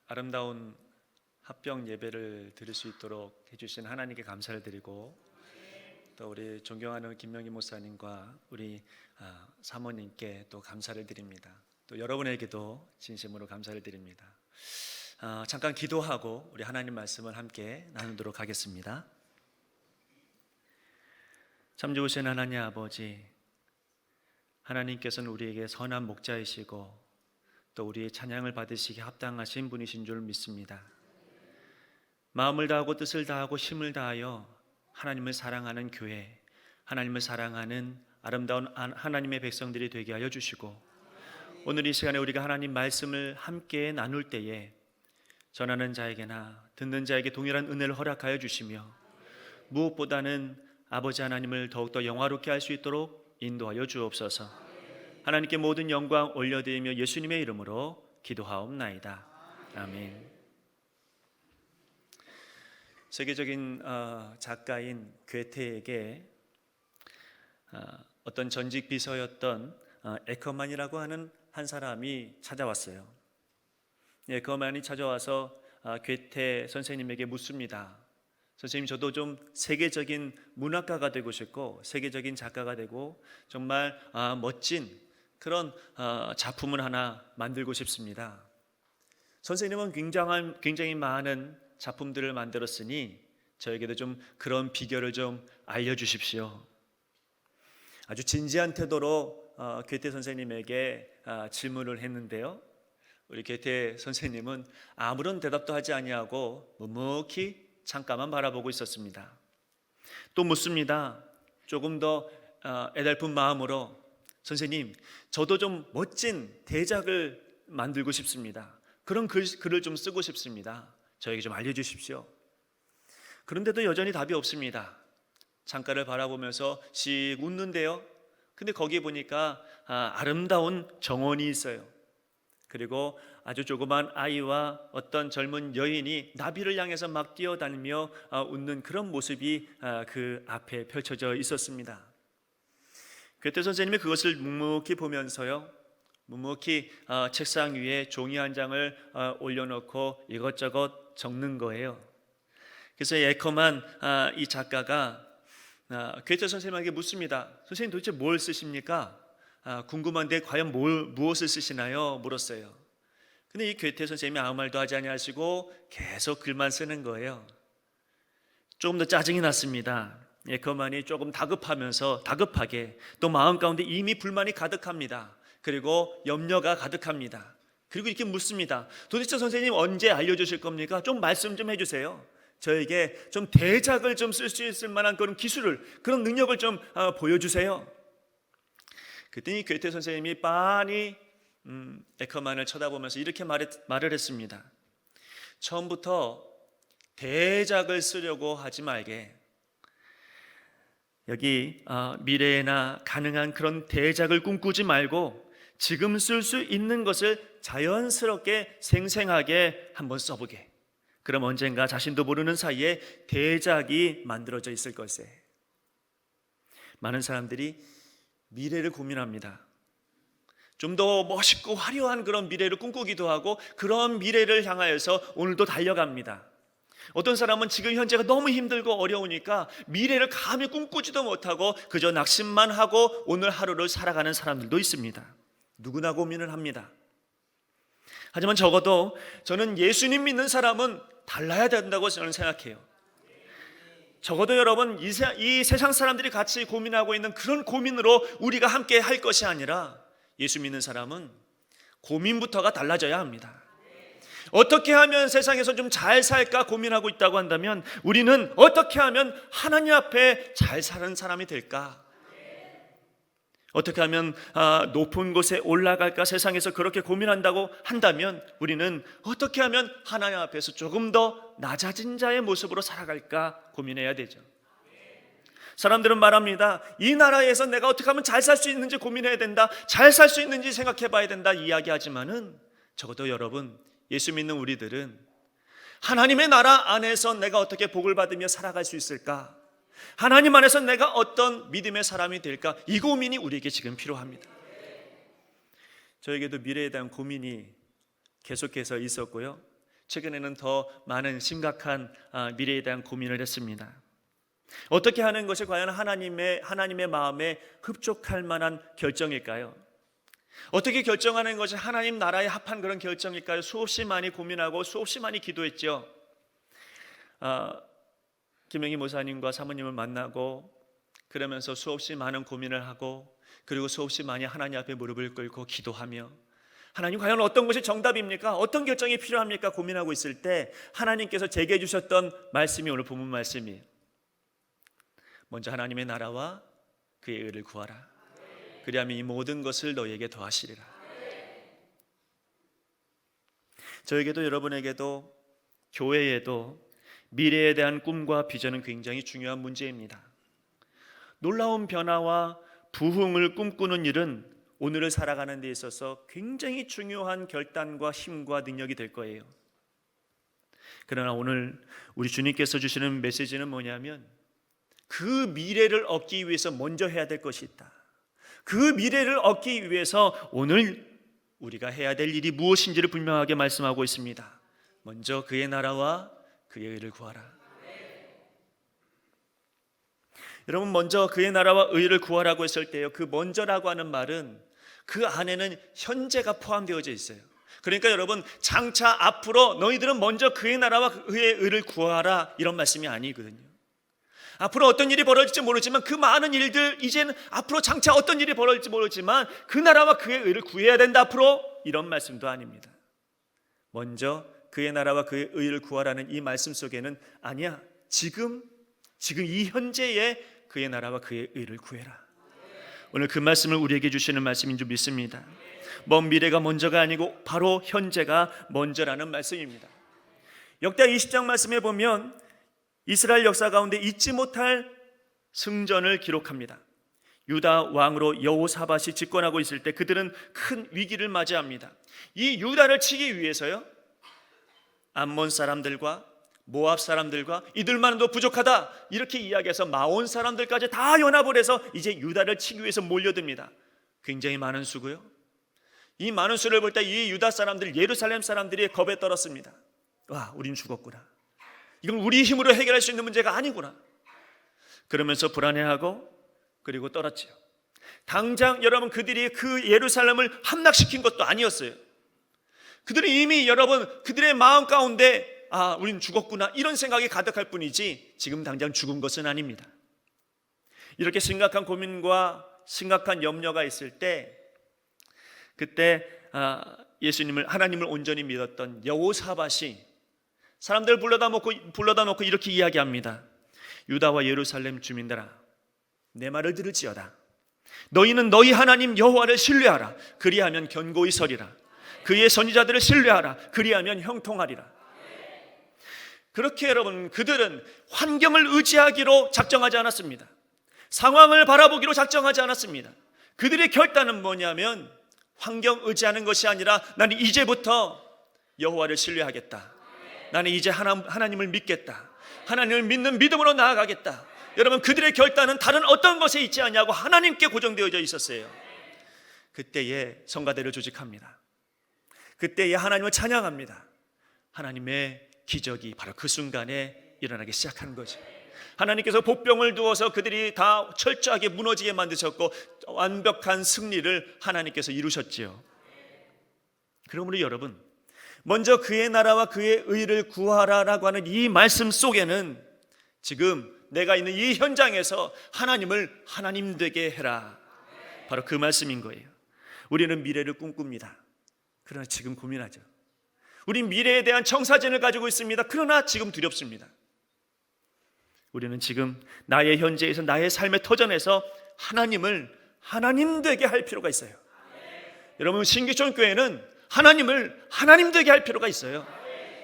아름다운 합병 예배를 드릴 수 있도록 해주신 하나님께 감사를 드리고, 또 우리 존경하는 김명희 목사님과 우리 사모님께 또 감사를 드립니다. 또 여러분에게도 진심으로 감사를 드립니다. 잠깐 기도하고 우리 하나님 말씀을 함께 나누도록 하겠습니다. 참 좋으신 하나님 아버지, 하나님께서는 우리에게 선한 목자이시고 또 우리의 찬양을 받으시기에 합당하신 분이신 줄 믿습니다. 마음을 다하고 뜻을 다하고 힘을 다하여 하나님을 사랑하는 교회, 하나님을 사랑하는 아름다운 하나님의 백성들이 되게 하여 주시고, 오늘 이 시간에 우리가 하나님 말씀을 함께 나눌 때에 전하는 자에게나 듣는 자에게 동일한 은혜를 허락하여 주시며, 무엇보다는 아버지 하나님을 더욱더 영화롭게 할 수 있도록 인도하여 주옵소서. 하나님께 모든 영광 올려드리며 예수님의 이름으로 기도하옵나이다. 아멘. 세계적인 작가인 괴테에게 어떤 전직 비서였던 에커만이라고 하는 한 사람이 찾아왔어요. 에커만이 찾아와서 괴테 선생님에게 묻습니다. 선생님, 저도 좀 세계적인 문학가가 되고 싶고 세계적인 작가가 되고 정말 멋진 그런 작품을 하나 만들고 싶습니다. 선생님은 굉장히 많은 작품들을 만들었으니 저에게도 좀 그런 비결을 좀 알려주십시오. 아주 진지한 태도로 괴테 선생님에게 질문을 했는데요, 우리 괴테 선생님은 아무런 대답도 하지 아니하고 묵묵히 창가만 바라보고 있었습니다. 또 묻습니다. 조금 더 애달픈 마음으로, 선생님, 저도 좀 멋진 대작을 만들고 싶습니다. 그런 글을 좀 쓰고 싶습니다. 저에게 좀 알려주십시오. 그런데도 여전히 답이 없습니다. 창가를 바라보면서 씩 웃는데요, 근데 거기에 보니까 아름다운 정원이 있어요. 그리고 아주 조그만 아이와 어떤 젊은 여인이 나비를 향해서 막 뛰어다니며 웃는 그런 모습이 그 앞에 펼쳐져 있었습니다. 괴테 선생님이 그것을 묵묵히 보면서요, 묵묵히 책상 위에 종이 한 장을 올려놓고 이것저것 적는 거예요. 그래서 에커만 이 작가가 괴테 선생님에게 묻습니다. 선생님, 도대체 뭘 쓰십니까? 궁금한데 과연 무엇을 쓰시나요? 물었어요. 근데 이 괴테 선생님이 아무 말도 하지 아니하시고 계속 글만 쓰는 거예요. 조금 더 짜증이 났습니다. 에커만이 조금 다급하게 또 마음 가운데 이미 불만이 가득합니다. 그리고 염려가 가득합니다. 그리고 이렇게 묻습니다. 도대체 선생님 언제 알려주실 겁니까? 좀 말씀 좀 해주세요. 저에게 좀 대작을 좀 쓸 수 있을 만한 그런 기술을, 그런 능력을 좀 보여주세요. 그랬더니 괴테 선생님이 빤히 에커만을 쳐다보면서 이렇게 말을 했습니다. 처음부터 대작을 쓰려고 하지 말게. 여기 미래에나 가능한 그런 대작을 꿈꾸지 말고 지금 쓸 수 있는 것을 자연스럽게 생생하게 한번 써보게. 그럼 언젠가 자신도 모르는 사이에 대작이 만들어져 있을 것에. 많은 사람들이 미래를 고민합니다. 좀 더 멋있고 화려한 그런 미래를 꿈꾸기도 하고 그런 미래를 향하여서 오늘도 달려갑니다. 어떤 사람은 지금 현재가 너무 힘들고 어려우니까 미래를 감히 꿈꾸지도 못하고 그저 낙심만 하고 오늘 하루를 살아가는 사람들도 있습니다. 누구나 고민을 합니다. 하지만 적어도 저는 예수님 믿는 사람은 달라야 된다고 저는 생각해요. 적어도 여러분, 이 세상 사람들이 같이 고민하고 있는 그런 고민으로 우리가 함께 할 것이 아니라 예수 믿는 사람은 고민부터가 달라져야 합니다. 어떻게 하면 세상에서 좀 잘 살까 고민하고 있다고 한다면 우리는 어떻게 하면 하나님 앞에 잘 사는 사람이 될까? 어떻게 하면 높은 곳에 올라갈까 세상에서 그렇게 고민한다고 한다면 우리는 어떻게 하면 하나님 앞에서 조금 더 낮아진 자의 모습으로 살아갈까 고민해야 되죠. 사람들은 말합니다. 이 나라에서 내가 어떻게 하면 잘 살 수 있는지 고민해야 된다, 잘 살 수 있는지 생각해 봐야 된다 이야기하지만은 적어도 여러분, 예수 믿는 우리들은 하나님의 나라 안에서 내가 어떻게 복을 받으며 살아갈 수 있을까? 하나님 안에서 내가 어떤 믿음의 사람이 될까? 이 고민이 우리에게 지금 필요합니다. 저에게도 미래에 대한 고민이 계속해서 있었고요. 최근에는 더 많은 심각한 미래에 대한 고민을 했습니다. 어떻게 하는 것이 과연 하나님의 마음에 흡족할 만한 결정일까요? 어떻게 결정하는 것이 하나님 나라에 합한 그런 결정일까요? 수없이 많이 고민하고 수없이 많이 기도했죠. 김영희 목사님과 사모님을 만나고 그러면서 수없이 많은 고민을 하고 그리고 수없이 많이 하나님 앞에 무릎을 꿇고 기도하며 하나님 과연 어떤 것이 정답입니까? 어떤 결정이 필요합니까? 고민하고 있을 때 하나님께서 제게 해주셨던 말씀이 오늘 본문 말씀이에요. 먼저 하나님의 나라와 그의 의를 구하라. 그리하면 이 모든 것을 너희에게 더하시리라. 저에게도 여러분에게도 교회에도 미래에 대한 꿈과 비전은 굉장히 중요한 문제입니다. 놀라운 변화와 부흥을 꿈꾸는 일은 오늘을 살아가는 데 있어서 굉장히 중요한 결단과 힘과 능력이 될 거예요. 그러나 오늘 우리 주님께서 주시는 메시지는 뭐냐면 그 미래를 얻기 위해서 먼저 해야 될 것이 있다. 그 미래를 얻기 위해서 오늘 우리가 해야 될 일이 무엇인지를 분명하게 말씀하고 있습니다. 먼저 그의 나라와 그의 의를 구하라. 여러분, 먼저 그의 나라와 의를 구하라고 했을 때요, 그 먼저라고 하는 말은 그 안에는 현재가 포함되어져 있어요. 그러니까 여러분, 장차 앞으로 너희들은 먼저 그의 나라와 그의 의를 구하라 이런 말씀이 아니거든요. 앞으로 어떤 일이 벌어질지 모르지만 그 많은 일들, 이제는 앞으로 장차 어떤 일이 벌어질지 모르지만 그 나라와 그의 의를 구해야 된다 앞으로, 이런 말씀도 아닙니다. 먼저 그의 나라와 그의 의를 구하라는 이 말씀 속에는 아니야, 지금 이 현재에 그의 나라와 그의 의를 구해라. 오늘 그 말씀을 우리에게 주시는 말씀인 줄 믿습니다. 먼 미래가 먼저가 아니고 바로 현재가 먼저라는 말씀입니다. 역대하 20장 말씀에 보면 이스라엘 역사 가운데 잊지 못할 승전을 기록합니다. 유다 왕으로 여호사밧이 집권하고 있을 때 그들은 큰 위기를 맞이합니다. 이 유다를 치기 위해서요, 암몬 사람들과 모압 사람들과 이들만도 부족하다 이렇게 이야기해서 마온 사람들까지 다 연합을 해서 이제 유다를 치기 위해서 몰려듭니다. 굉장히 많은 수고요. 이 많은 수를 볼 때 이 유다 사람들, 예루살렘 사람들이 겁에 떨었습니다. 와, 우린 죽었구나. 이건 우리 힘으로 해결할 수 있는 문제가 아니구나. 그러면서 불안해하고 그리고 떨었지요. 당장 여러분, 그들이 그 예루살렘을 함락시킨 것도 아니었어요. 그들은 이미 여러분, 그들의 마음 가운데 우린 죽었구나 이런 생각이 가득할 뿐이지 지금 당장 죽은 것은 아닙니다. 이렇게 심각한 고민과 심각한 염려가 있을 때 그때 하나님을 온전히 믿었던 여호사밧이 사람들 불러다 놓고 이렇게 이야기합니다. 유다와 예루살렘 주민들아, 내 말을 들을지어다. 너희는 너희 하나님 여호와를 신뢰하라. 그리하면 견고히 서리라. 그의 선지자들을 신뢰하라. 그리하면 형통하리라. 그렇게 여러분, 그들은 환경을 의지하기로 작정하지 않았습니다. 상황을 바라보기로 작정하지 않았습니다. 그들의 결단은 뭐냐면 환경 의지하는 것이 아니라 나는 이제부터 여호와를 신뢰하겠다. 나는 이제 하나님을 믿겠다. 하나님을 믿는 믿음으로 나아가겠다. 여러분, 그들의 결단은 다른 어떤 것에 있지 않냐고 하나님께 고정되어져 있었어요. 그때에 성가대를 조직합니다. 그때에 하나님을 찬양합니다. 하나님의 기적이 바로 그 순간에 일어나기 시작한 거죠. 하나님께서 복병을 두어서 그들이 다 철저하게 무너지게 만드셨고 완벽한 승리를 하나님께서 이루셨지요. 그러므로 여러분, 먼저 그의 나라와 그의 의를 구하라라고 하는 이 말씀 속에는 지금 내가 있는 이 현장에서 하나님을 하나님 되게 해라, 바로 그 말씀인 거예요. 우리는 미래를 꿈꿉니다. 그러나 지금 고민하죠. 우린 미래에 대한 청사진을 가지고 있습니다. 그러나 지금 두렵습니다. 우리는 지금 나의 현재에서 나의 삶의 터전에서 하나님을 하나님 되게 할 필요가 있어요. 여러분, 신기촌 교회는 하나님을 하나님 되게 할 필요가 있어요.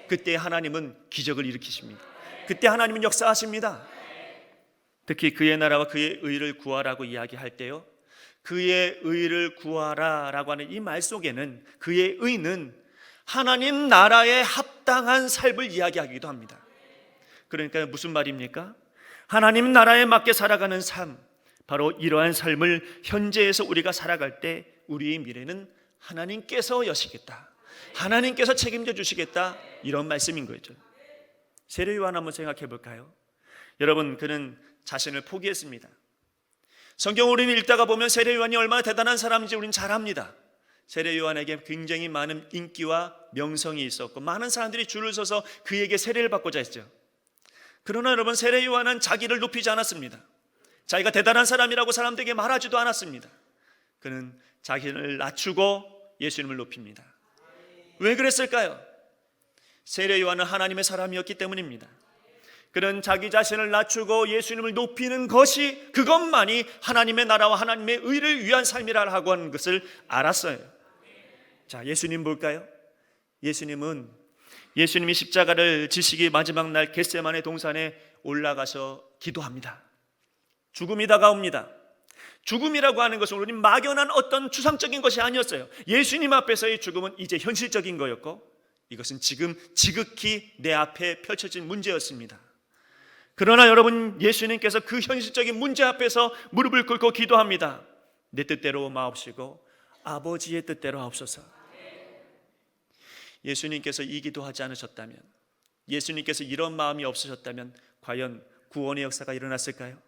그때 하나님은 기적을 일으키십니다. 그때 하나님은 역사하십니다. 특히 그의 나라와 그의 의를 구하라고 이야기할 때요, 그의 의를 구하라라고 하는 이 말 속에는 그의 의는 하나님 나라에 합당한 삶을 이야기하기도 합니다. 그러니까 무슨 말입니까? 하나님 나라에 맞게 살아가는 삶, 바로 이러한 삶을 현재에서 우리가 살아갈 때 우리의 미래는 하나님께서 여시겠다. 하나님께서 책임져 주시겠다, 이런 말씀인 거죠. 세례 요한 한번 생각해 볼까요? 여러분, 그는 자신을 포기했습니다. 성경 우리는 읽다가 보면 세례 요한이 얼마나 대단한 사람인지 우리는 잘 압니다. 세례 요한에게 굉장히 많은 인기와 명성이 있었고 많은 사람들이 줄을 서서 그에게 세례를 받고자 했죠. 그러나 여러분, 세례 요한은 자기를 높이지 않았습니다. 자기가 대단한 사람이라고 사람들에게 말하지도 않았습니다. 그는 자기를 낮추고 예수님을 높입니다. 왜 그랬을까요? 세례 요한은 하나님의 사람이었기 때문입니다. 그는 자기 자신을 낮추고 예수님을 높이는 것이, 그것만이 하나님의 나라와 하나님의 의를 위한 삶이라 하고 하는 것을 알았어요. 자, 예수님 볼까요? 예수님이 십자가를 지시기 마지막 날 겟세마네 동산에 올라가서 기도합니다. 죽음이 다가옵니다. 죽음이라고 하는 것은 우리 막연한 어떤 추상적인 것이 아니었어요. 예수님 앞에서의 죽음은 이제 현실적인 거였고, 이것은 지금 지극히 내 앞에 펼쳐진 문제였습니다. 그러나 여러분, 예수님께서 그 현실적인 문제 앞에서 무릎을 꿇고 기도합니다. 내 뜻대로 마옵시고 아버지의 뜻대로 하옵소서. 예수님께서 이 기도하지 않으셨다면, 예수님께서 이런 마음이 없으셨다면 과연 구원의 역사가 일어났을까요?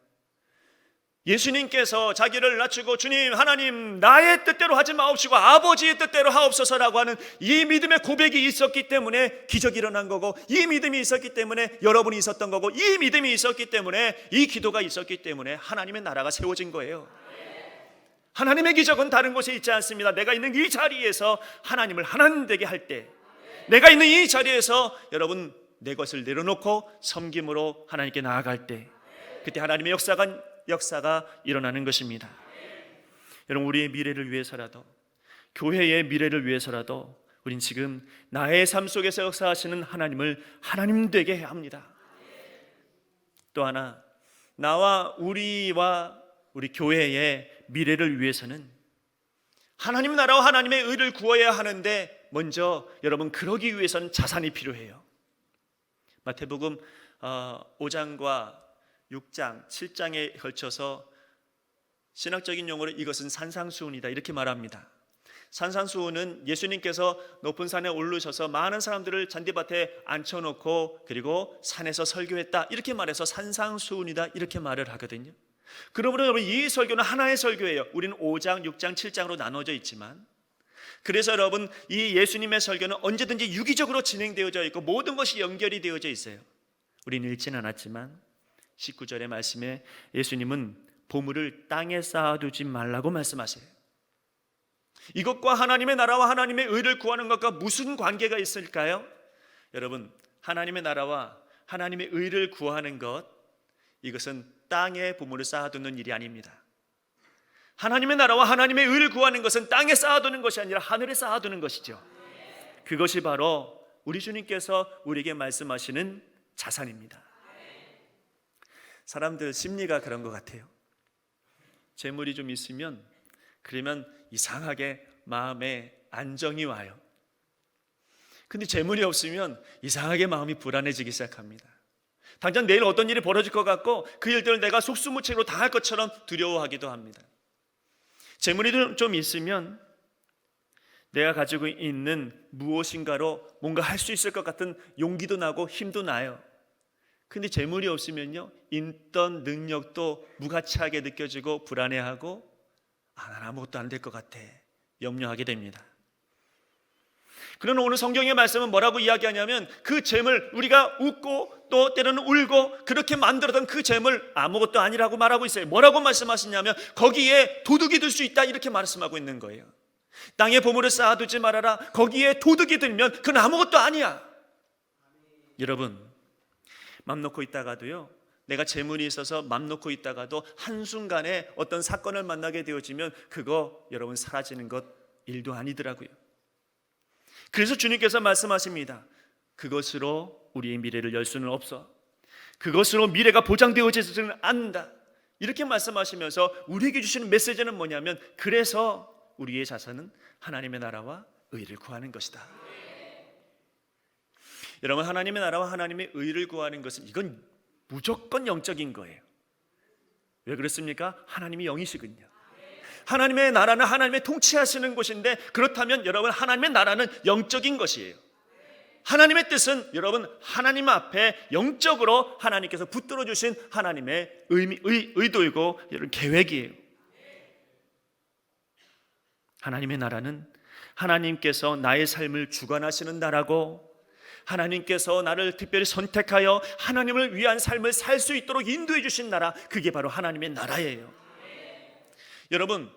예수님께서 자기를 낮추고 주님, 하나님, 나의 뜻대로 하지 마옵시고 아버지의 뜻대로 하옵소서라고 하는 이 믿음의 고백이 있었기 때문에 기적이 일어난 거고, 이 믿음이 있었기 때문에 여러분이 있었던 거고, 이 믿음이 있었기 때문에 이 기도가 있었기 때문에 하나님의 나라가 세워진 거예요. 하나님의 기적은 다른 곳에 있지 않습니다. 내가 있는 이 자리에서 하나님을 하나님 되게 할 때, 내가 있는 이 자리에서 여러분 내 것을 내려놓고 섬김으로 하나님께 나아갈 때, 그때 하나님의 역사가 일어나는 것입니다. 여러분, 우리의 미래를 위해서라도, 교회의 미래를 위해서라도 우린 지금 나의 삶 속에서 역사하시는 하나님을 하나님 되게 해야 합니다. 또 하나, 나와 우리 교회의 미래를 위해서는 하나님 나라와 하나님의 의를 구해야 하는데, 먼저 여러분 그러기 위해서는 자산이 필요해요. 마태복음 5장과 6장, 7장에 걸쳐서 신학적인 용어로 이것은 산상수훈이다, 이렇게 말합니다. 산상수훈은 예수님께서 높은 산에 오르셔서 많은 사람들을 잔디밭에 앉혀놓고 그리고 산에서 설교했다, 이렇게 말해서 산상수훈이다, 이렇게 말을 하거든요. 그러므로 여러분, 이 설교는 하나의 설교예요. 우리는 5장, 6장, 7장으로 나눠져 있지만, 그래서 여러분 이 예수님의 설교는 언제든지 유기적으로 진행되어져 있고 모든 것이 연결이 되어져 있어요. 우리는 읽지는 않았지만 19절의 말씀에 예수님은 보물을 땅에 쌓아두지 말라고 말씀하세요. 이것과 하나님의 나라와 하나님의 의를 구하는 것과 무슨 관계가 있을까요? 여러분, 하나님의 나라와 하나님의 의를 구하는 것, 이것은 땅에 보물을 쌓아두는 일이 아닙니다. 하나님의 나라와 하나님의 의를 구하는 것은 땅에 쌓아두는 것이 아니라 하늘에 쌓아두는 것이죠. 그것이 바로 우리 주님께서 우리에게 말씀하시는 자산입니다. 사람들 심리가 그런 것 같아요. 재물이 좀 있으면 그러면 이상하게 마음에 안정이 와요. 근데 재물이 없으면 이상하게 마음이 불안해지기 시작합니다. 당장 내일 어떤 일이 벌어질 것 같고 그 일들을 내가 속수무책으로 당할 것처럼 두려워하기도 합니다. 재물이 좀 있으면 내가 가지고 있는 무엇인가로 뭔가 할 수 있을 것 같은 용기도 나고 힘도 나요. 근데 재물이 없으면요, 있던 능력도 무가치하게 느껴지고 불안해하고 난 아무것도 안 될 것 같아, 염려하게 됩니다. 그러나 오늘 성경의 말씀은 뭐라고 이야기하냐면, 그 재물, 우리가 웃고 또 때로는 울고 그렇게 만들었던 그 재물 아무것도 아니라고 말하고 있어요. 뭐라고 말씀하시냐면, 거기에 도둑이 들 수 있다, 이렇게 말씀하고 있는 거예요. 땅에 보물을 쌓아두지 말아라. 거기에 도둑이 들면 그건 아무것도 아니야. 여러분, 맘 놓고 있다가도요, 내가 재물이 있어서 맘 놓고 있다가도 한순간에 어떤 사건을 만나게 되어지면 그거 여러분 사라지는 것 일도 아니더라고요. 그래서 주님께서 말씀하십니다. 그것으로 우리의 미래를 열 수는 없어. 그것으로 미래가 보장되어지지는 않는다, 이렇게 말씀하시면서 우리에게 주시는 메시지는 뭐냐면, 그래서 우리의 자산은 하나님의 나라와 의를 구하는 것이다. 여러분, 하나님의 나라와 하나님의 의를 구하는 것은 이건 무조건 영적인 거예요. 왜 그렇습니까? 하나님이 영이시군요. 하나님의 나라는 하나님의 통치하시는 곳인데, 그렇다면 여러분, 하나님의 나라는 영적인 것이에요. 하나님의 뜻은 여러분, 하나님 앞에 영적으로 하나님께서 붙들어 주신 하나님의 의도이고 여러분, 계획이에요. 하나님의 나라는 하나님께서 나의 삶을 주관하시는 나라고, 하나님께서 나를 특별히 선택하여 하나님을 위한 삶을 살 수 있도록 인도해 주신 나라, 그게 바로 하나님의 나라예요. 여러분,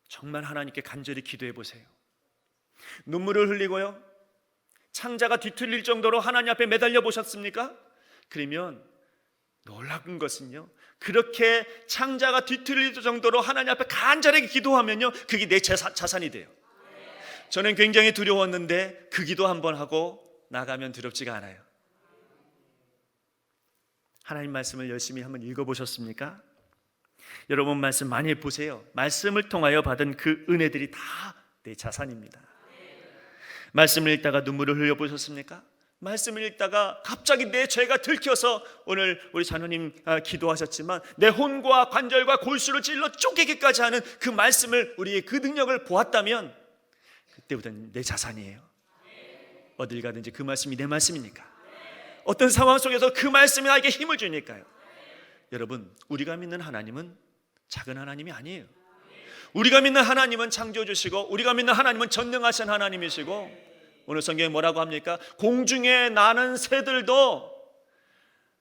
정말 하나님께 간절히 기도해 보세요. 눈물을 흘리고요, 창자가 뒤틀릴 정도로 하나님 앞에 매달려 보셨습니까? 그러면 놀라운 것은요, 그렇게 창자가 뒤틀릴 정도로 하나님 앞에 간절하게 기도하면요, 그게 내 자산이 돼요. 저는 굉장히 두려웠는데 그 기도 한번 하고 나가면 두렵지가 않아요. 하나님 말씀을 열심히 한번 읽어보셨습니까? 여러분, 말씀 많이 보세요. 말씀을 통하여 받은 그 은혜들이 다 내 자산입니다. 말씀을 읽다가 눈물을 흘려보셨습니까? 말씀을 읽다가 갑자기 내 죄가 들켜서, 오늘 우리 자녀님 기도하셨지만 내 혼과 관절과 골수를 찔러 쪼개기까지 하는 그 말씀을, 우리의 그 능력을 보았다면 그때부터는 내 자산이에요. 어딜 가든지 그 말씀이 내 말씀이니까, 어떤 상황 속에서 그 말씀이 나에게 힘을 주니까요. 여러분, 우리가 믿는 하나님은 작은 하나님이 아니에요. 우리가 믿는 하나님은 창조주시고, 우리가 믿는 하나님은 전능하신 하나님이시고, 오늘 성경에 뭐라고 합니까? 공중에 나는 새들도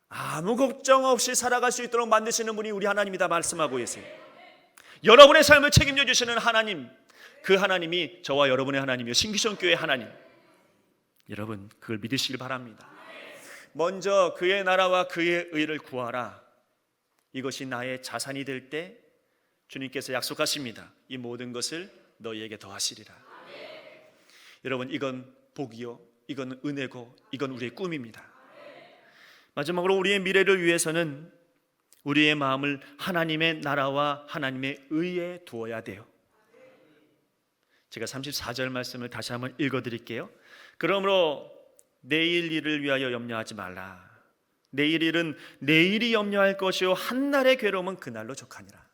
아무 걱정 없이 살아갈 수 있도록 만드시는 분이 우리 하나님이다 말씀하고 계세요. 여러분의 삶을 책임져 주시는 하나님, 그 하나님이 저와 여러분의 하나님이요, 신기성 교회의 하나님. 여러분, 그걸 믿으시길 바랍니다. 먼저 그의 나라와 그의 의를 구하라. 이것이 나의 자산이 될 때 주님께서 약속하십니다. 이 모든 것을 너희에게 더하시리라. 여러분, 이건 복이요, 이건 은혜고, 이건 우리의 꿈입니다. 마지막으로 우리의 미래를 위해서는 우리의 마음을 하나님의 나라와 하나님의 의에 두어야 돼요. 제가 34절 말씀을 다시 한번 읽어드릴게요. 그러므로 내일 일을 위하여 염려하지 말라. 내일 일은 내일이 염려할 것이요, 한날의 괴로움은 그날로 족하니라.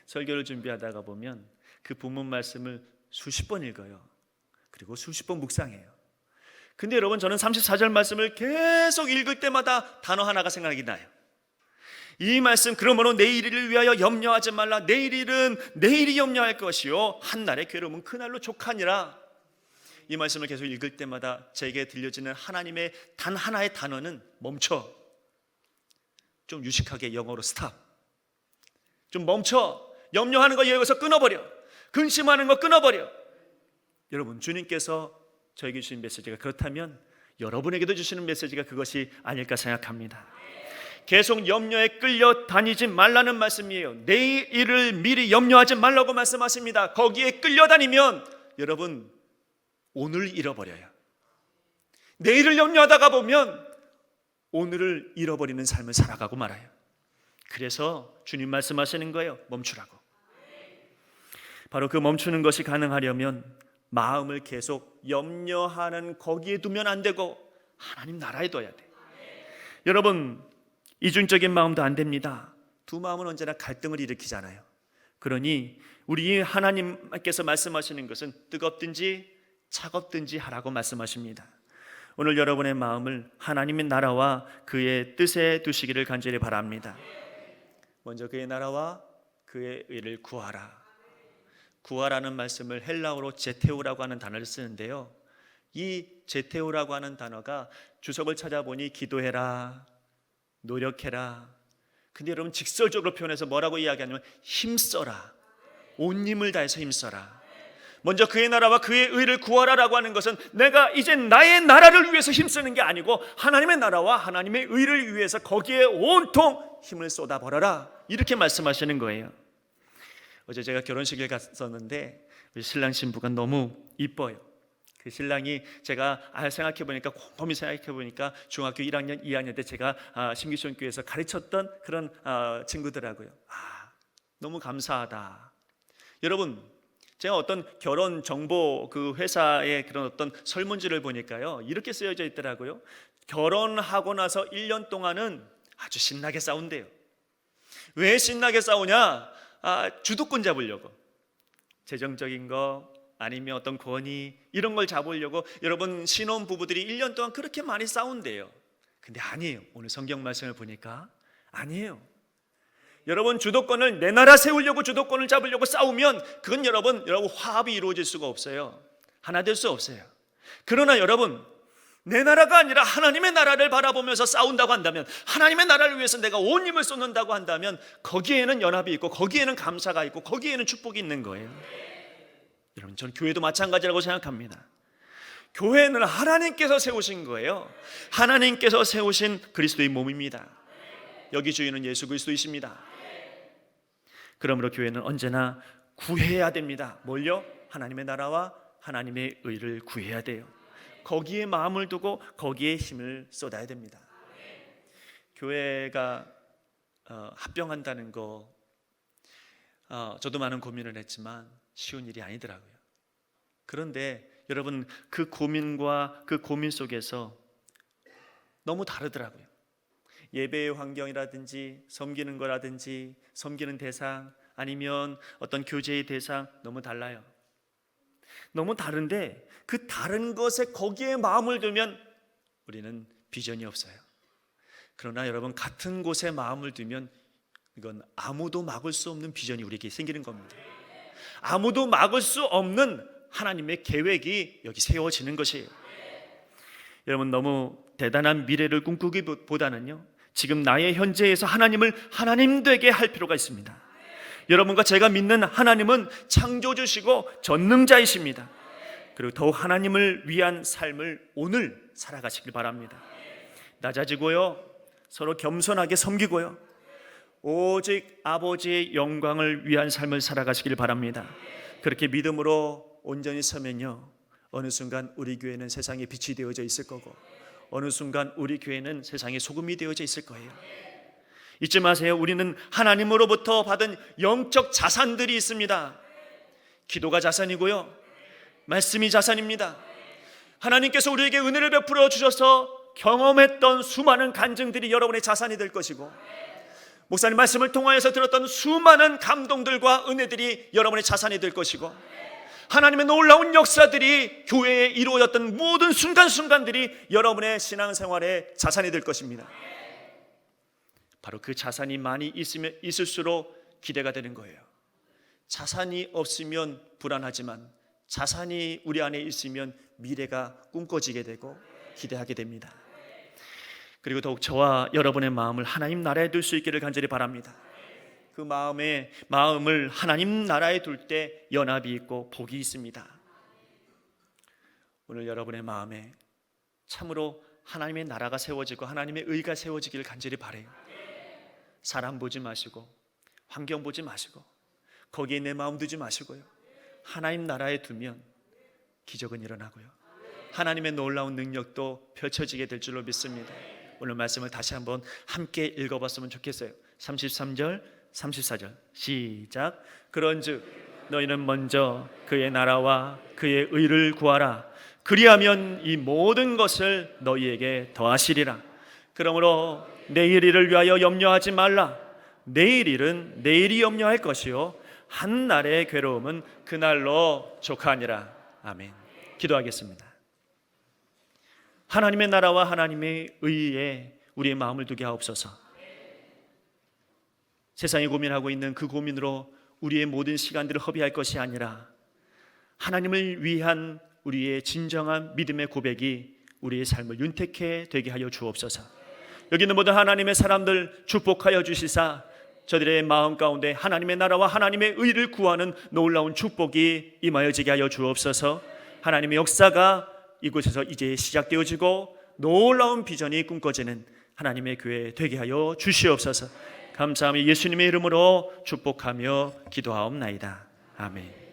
설교를 준비하다가 보면 그 본문 말씀을 수십 번 읽어요. 그리고 수십 번 묵상해요. 근데 여러분, 저는 34절 말씀을 계속 읽을 때마다 단어 하나가 생각이 나요. 이 말씀, 그러므로 내일을 위하여 염려하지 말라. 내일 일은 내일이 염려할 것이요, 한날의 괴로움은 그날로 족하니라. 이 말씀을 계속 읽을 때마다 제게 들려지는 하나님의 단 하나의 단어는 멈춰. 좀 유식하게 영어로 스탑. 좀 멈춰. 염려하는 거 여기서 끊어버려. 근심하는 거 끊어버려. 여러분, 주님께서 저에게 주신 메시지가 그렇다면 여러분에게도 주시는 메시지가 그것이 아닐까 생각합니다. 계속 염려에 끌려 다니지 말라는 말씀이에요. 내일 일을 미리 염려하지 말라고 말씀하십니다. 거기에 끌려다니면 여러분, 오늘 잃어버려요. 내일을 염려하다가 보면 오늘을 잃어버리는 삶을 살아가고 말아요. 그래서 주님 말씀하시는 거예요. 멈추라고. 바로 그 멈추는 것이 가능하려면 마음을 계속 염려하는 거기에 두면 안 되고 하나님 나라에 둬야 돼. 여러분, 이중적인 마음도 안 됩니다. 두 마음은 언제나 갈등을 일으키잖아요. 그러니 우리 하나님께서 말씀하시는 것은 뜨겁든지 차갑든지 하라고 말씀하십니다. 오늘 여러분의 마음을 하나님의 나라와 그의 뜻에 두시기를 간절히 바랍니다. 먼저 그의 나라와 그의 의를 구하라. 구하라는 말씀을 헬라어로 제테오라고 하는 단어를 쓰는데요, 이 제테오라고 하는 단어가 주석을 찾아보니 기도해라, 노력해라. 근데 여러분, 직설적으로 표현해서 뭐라고 이야기하냐면 힘써라, 온 힘을 다해서 힘써라. 먼저 그의 나라와 그의 의를 구하라라고 하는 것은 내가 이제 나의 나라를 위해서 힘쓰는 게 아니고 하나님의 나라와 하나님의 의를 위해서 거기에 온통 힘을 쏟아버려라, 이렇게 말씀하시는 거예요. 어제 제가 결혼식에 갔었는데 우리 신랑 신부가 너무 이뻐요. 그 신랑이 제가 생각해보니까, 곰곰이 생각해보니까 중학교 1학년, 2학년 때 제가 신기촌교회에서 가르쳤던 그런 친구더라고요. 너무 감사하다. 여러분, 제가 어떤 결혼 정보 그 회사의 그런 어떤 설문지를 보니까요, 이렇게 쓰여져 있더라고요. 결혼하고 나서 1년 동안은 아주 신나게 싸운대요. 왜 신나게 싸우냐? 주도권 잡으려고, 재정적인 거 아니면 어떤 권위 이런 걸 잡으려고 여러분 신혼부부들이 1년 동안 그렇게 많이 싸운대요. 근데 아니에요. 오늘 성경 말씀을 보니까 아니에요. 여러분 주도권을 내 나라 세우려고 주도권을 잡으려고 싸우면 그건 여러분 화합이 이루어질 수가 없어요. 하나 될 수 없어요. 그러나 여러분 내 나라가 아니라 하나님의 나라를 바라보면서 싸운다고 한다면, 하나님의 나라를 위해서 내가 온 힘을 쏟는다고 한다면 거기에는 연합이 있고 거기에는 감사가 있고 거기에는 축복이 있는 거예요. 여러분 저는 교회도 마찬가지라고 생각합니다. 교회는 하나님께서 세우신 거예요. 하나님께서 세우신 그리스도의 몸입니다. 여기 주인은 예수 그리스도이십니다. 그러므로 교회는 언제나 구해야 됩니다. 뭘요? 하나님의 나라와 하나님의 의를 구해야 돼요. 거기에 마음을 두고 거기에 힘을 쏟아야 됩니다. 교회가 합병한다는 거 저도 많은 고민을 했지만 쉬운 일이 아니더라고요. 그런데 여러분 그 고민과 그 고민 속에서 너무 다르더라고요. 예배의 환경이라든지 섬기는 거라든지 섬기는 대상 아니면 어떤 교제의 대상 너무 달라요. 너무 다른데 그 다른 것에 거기에 마음을 두면 우리는 비전이 없어요. 그러나 여러분 같은 곳에 마음을 두면 이건 아무도 막을 수 없는 비전이 우리에게 생기는 겁니다. 아무도 막을 수 없는 하나님의 계획이 여기 세워지는 것이에요. 여러분 너무 대단한 미래를 꿈꾸기보다는요 지금 나의 현재에서 하나님을 하나님 되게 할 필요가 있습니다. 여러분과 제가 믿는 하나님은 창조주시고 전능자이십니다. 그리고 더욱 하나님을 위한 삶을 오늘 살아가시길 바랍니다. 낮아지고요 서로 겸손하게 섬기고요 오직 아버지의 영광을 위한 삶을 살아가시길 바랍니다. 그렇게 믿음으로 온전히 서면요 어느 순간 우리 교회는 세상에 빛이 되어져 있을 거고 어느 순간 우리 교회는 세상에 소금이 되어져 있을 거예요. 잊지 마세요. 우리는 하나님으로부터 받은 영적 자산들이 있습니다. 기도가 자산이고요 말씀이 자산입니다. 하나님께서 우리에게 은혜를 베풀어 주셔서 경험했던 수많은 간증들이 여러분의 자산이 될 것이고 목사님 말씀을 통하여서 들었던 수많은 감동들과 은혜들이 여러분의 자산이 될 것이고 하나님의 놀라운 역사들이 교회에 이루어졌던 모든 순간순간들이 여러분의 신앙생활의 자산이 될 것입니다. 바로 그 자산이 많이 있을수록 기대가 되는 거예요. 자산이 없으면 불안하지만 자산이 우리 안에 있으면 미래가 꿈꿔지게 되고 기대하게 됩니다. 그리고 더욱 저와 여러분의 마음을 하나님 나라에 둘 수 있기를 간절히 바랍니다. 그 마음을 하나님 나라에 둘 때 연합이 있고 복이 있습니다. 오늘 여러분의 마음에 참으로 하나님의 나라가 세워지고 하나님의 의가 세워지기를 간절히 바라요. 사람 보지 마시고 환경 보지 마시고 거기에 내 마음 두지 마시고요 하나님 나라에 두면 기적은 일어나고요 하나님의 놀라운 능력도 펼쳐지게 될 줄로 믿습니다. 오늘 말씀을 다시 한번 함께 읽어봤으면 좋겠어요. 33절 34절 시작. 그런즉 너희는 먼저 그의 나라와 그의 의를 구하라. 그리하면 이 모든 것을 너희에게 더하시리라. 그러므로 내일 일을 위하여 염려하지 말라. 내일 일은 내일이 염려할 것이요 한 날의 괴로움은 그날로 족하니라. 아멘. 기도하겠습니다. 하나님의 나라와 하나님의 의에 우리의 마음을 두게 하옵소서. 세상이 고민하고 있는 그 고민으로 우리의 모든 시간들을 허비할 것이 아니라 하나님을 위한 우리의 진정한 믿음의 고백이 우리의 삶을 윤택해 되게 하여 주옵소서. 여기 있는 모든 하나님의 사람들 축복하여 주시사 저들의 마음 가운데 하나님의 나라와 하나님의 의를 구하는 놀라운 축복이 임하여지게 하여 주옵소서. 하나님의 역사가 이곳에서 이제 시작되어지고 놀라운 비전이 꿈꿔지는 하나님의 교회 되게 하여 주시옵소서. 감사하며 예수님의 이름으로 축복하며 기도하옵나이다. 아멘.